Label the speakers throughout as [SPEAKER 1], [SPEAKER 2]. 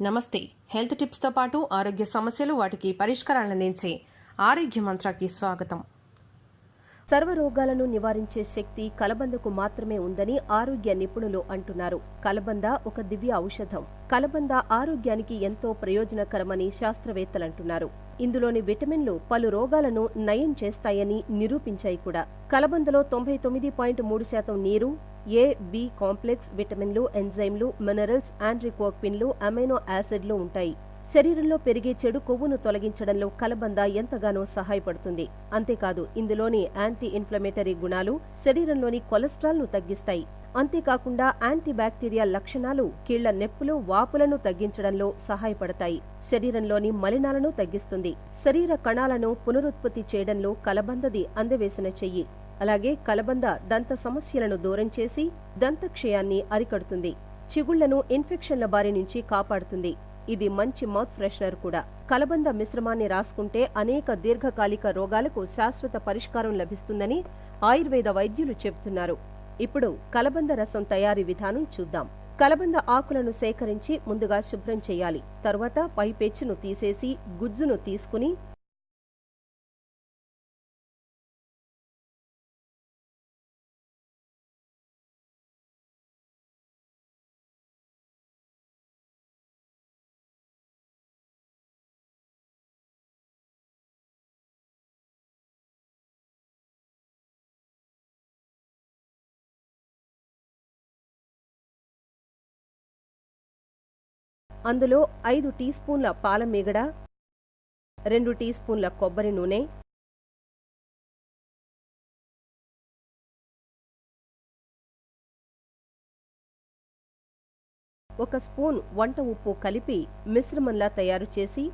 [SPEAKER 1] నమస్తే. హెల్త్ టిప్స్తో పాటు ఆరోగ్య సమస్యలు వాటికి పరిష్కారాలను అందించే ఆరోగ్య మంత్రాకి స్వాగతం.
[SPEAKER 2] సర్వరోగాలను నివారించే శక్తి కలబందకు మాత్రమే ఉందని ఆరోగ్య నిపుణులు అంటున్నారు. కలబంద ఒక దివ్య ఔషధం. కలబంద ఆరోగ్యానికి ఎంతో ప్రయోజనకరమని శాస్త్రవేత్తలంటున్నారు. ఇందులోని విటమిన్లు పలు రోగాలను నయం చేస్తాయని నిరూపించాయి కూడా. కలబందలో 99.3% నీరు, ఏ, బి కాంప్లెక్స్ విటమిన్లు, ఎంజైమ్లు, మినరల్స్, యాంట్రికోక్విన్లు, అమైనో యాసిడ్లు ఉంటాయి. శరీరంలో పెరిగే చెడు కొవ్వును తొలగించడంలో కలబంద ఎంతగానో సహాయపడుతుంది. అంతేకాదు ఇందులోని యాంటీ ఇన్ఫ్లమేటరీ గుణాలు శరీరంలోని కొలెస్ట్రాల్ను తగ్గిస్తాయి. అంతేకాకుండా యాంటీ బ్యాక్టీరియల్ లక్షణాలు కీళ్ల నొప్పులు, వాపులను తగ్గించడంలో సహాయపడతాయి. శరీరంలోని మలినాలను తగ్గిస్తుంది. శరీర కణాలను పునరుత్పత్తి చేయడంలో కలబందది అందవేసిన చెయ్యి. అలాగే కలబంద దంత సమస్యలను దూరం చేసి దంతక్షయాన్ని అరికడుతుంది. చిగుళ్లను ఇన్ఫెక్షన్ల బారి నుంచి కాపాడుతుంది. ఇది మంచి మౌత్ ఫ్రెషనర్ కూడా. కలబంద మిశ్రమాన్ని రాసుకుంటే అనేక దీర్ఘకాలిక రోగాలకు శాశ్వత పరిష్కారం లభిస్తుందని ఆయుర్వేద వైద్యులు చెబుతున్నారు. ఇప్పుడు కలబంద రసం తయారీ విధానం చూద్దాం. కలబంద ఆకులను సేకరించి ముందుగా శుభ్రం చేయాలి. తర్వాత పై పెచ్చును తీసేసి గుజ్జును తీసుకుని అందులో 5 టీ స్పూన్ల పాలమీగడ, 2 టీ స్పూన్ల కొబ్బరి నూనె, 1 స్పూన్ వంట ఉప్పు కలిపి మిశ్రమంలా తయారు చేసి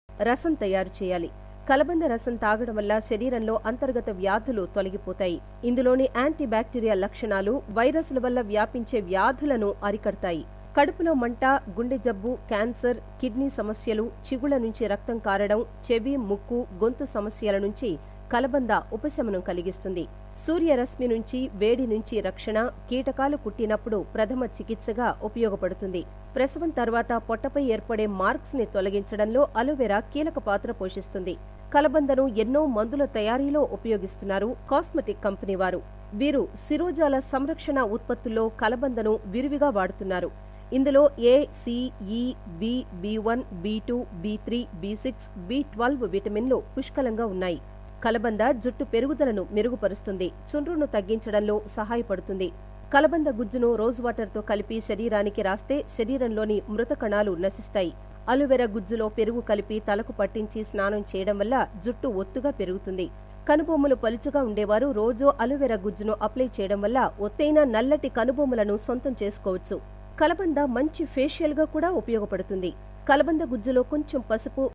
[SPEAKER 2] రసం తయారు చేయాలి. కలబంద రసం తాగడం వల్ల శరీరంలో అంతర్గత వ్యాధులు తొలగిపోతాయి. ఇందులోని యాంటీ బ్యాక్టీరియల్ లక్షణాలు వైరస్ల వల్ల వ్యాపించే వ్యాధులను అరికడతాయి. కడుపులో మంట, గుండె జబ్బు, క్యాన్సర్, కిడ్నీ సమస్యలు, చిగుళ్ల నుంచి రక్తం కారడం, చెవి, ముక్కు, గొంతు సమస్యల నుంచి కలబంద ఉపశమనం కలిగిస్తుంది. సూర్యరశ్మి నుంచి, వేడి నుంచి రక్షణ, కీటకాలు కుట్టినప్పుడు ప్రథమ చికిత్సగా ఉపయోగపడుతుంది. ప్రసవం తర్వాత పొట్టపై ఏర్పడే మార్క్స్ ని తొలగించడంలో అలోవెరా కీలక పాత్ర పోషిస్తుంది. కలబందను ఎన్నో మందుల తయారీలో ఉపయోగిస్తున్నారు కాస్మెటిక్ కంపెనీ వారు. వీరు శిరోజాల సంరక్షణ ఉత్పత్తుల్లో కలబందను విరివిగా వాడుతున్నారు. ఇందులో ఏ, సి, ఈ, బి, బి1, బి2, బి3, బి6, బి12 విటమిన్లు పుష్కలంగా ఉన్నాయి. కలబంద జుట్టు పెరుగుదలను మెరుగుపరుస్తుంది. చుండ్రును తగ్గించడంలో సహాయపడుతుంది. కలబంద గుజ్జును రోజ్ వాటర్తో కలిపి శరీరానికి రాస్తే శరీరంలోని మృత కణాలు నశిస్తాయి. అలోవెరా గుజ్జులో పెరుగు కలిపి తలకు పట్టించి స్నానం చేయడం వల్ల జుట్టు ఒత్తుగా పెరుగుతుంది. కనుబొమ్మలు పలుచగా ఉండేవారు రోజూ అలోవెరా గుజ్జును అప్లై చేయడం వల్ల ఒత్తైన నల్లటి కనుబొమ్మలను సొంతం చేసుకోవచ్చు. కలబంద మంచి ఫేషియల్ గా కూడా ఉపయోగపడుతుంది. కలబంద గుజ్జులో కొంచెం పసుపు,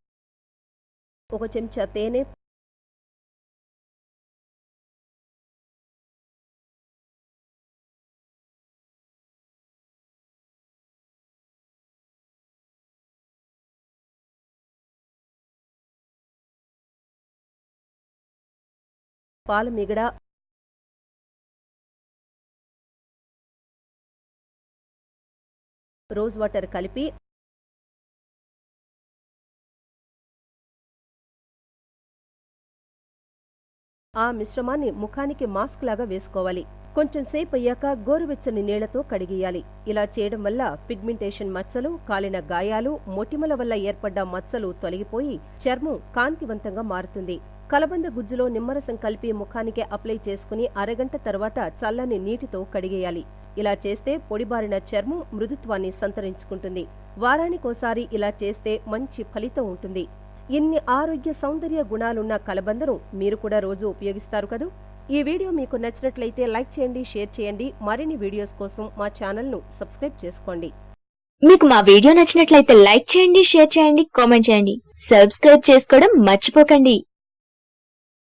[SPEAKER 2] 1 చెంచా తేనె, పాలమీగడ, రోజ్ వాటర్ కలిపి ఆ మిశ్రమాన్ని ముఖానికి మాస్క్ లాగా వేసుకోవాలి. కొంచెం సేపు అయ్యాక గోరువెచ్చని నీళ్లతో కడిగేయాలి. ఇలా చేయడం వల్ల పిగ్మెంటేషన్ మచ్చలు, కాలిన గాయాలు, మొటిమల వల్ల ఏర్పడ్డ మచ్చలు తొలగిపోయి చర్మం కాంతివంతంగా మారుతుంది. కలబంద గుజ్జులో నిమ్మరసం కలిపి ముఖానికి అప్లై చేసుకుని అరగంట తర్వాత చల్లని నీటితో కడిగేయాలి. ఇలా చేస్తే పొడిబారిన చర్మం మృదుత్వాన్ని సంతరించుకుంటుంది. వారానికోసారి ఇలా చేస్తే మంచి ఫలితం ఉంటుంది. ఇన్ని ఆరోగ్య సౌందర్య గుణాలున్న కలబందను మీరు కూడా రోజు ఉపయోగిస్తారు కదూ. ఈ వీడియో మీకు నచ్చినట్లయితే లైక్ చేయండి, షేర్ చేయండి. మరిన్ని వీడియోస్ కోసం మా ఛానల్ను సబ్స్క్రైబ్ చేసుకోండి.
[SPEAKER 3] మీకు మా వీడియో నచ్చినట్లయితే లైక్ చేయండి, షేర్ చేయండి, కామెంట్ చేయండి. సబ్స్క్రైబ్ చేసుకోవడం మర్చిపోకండి.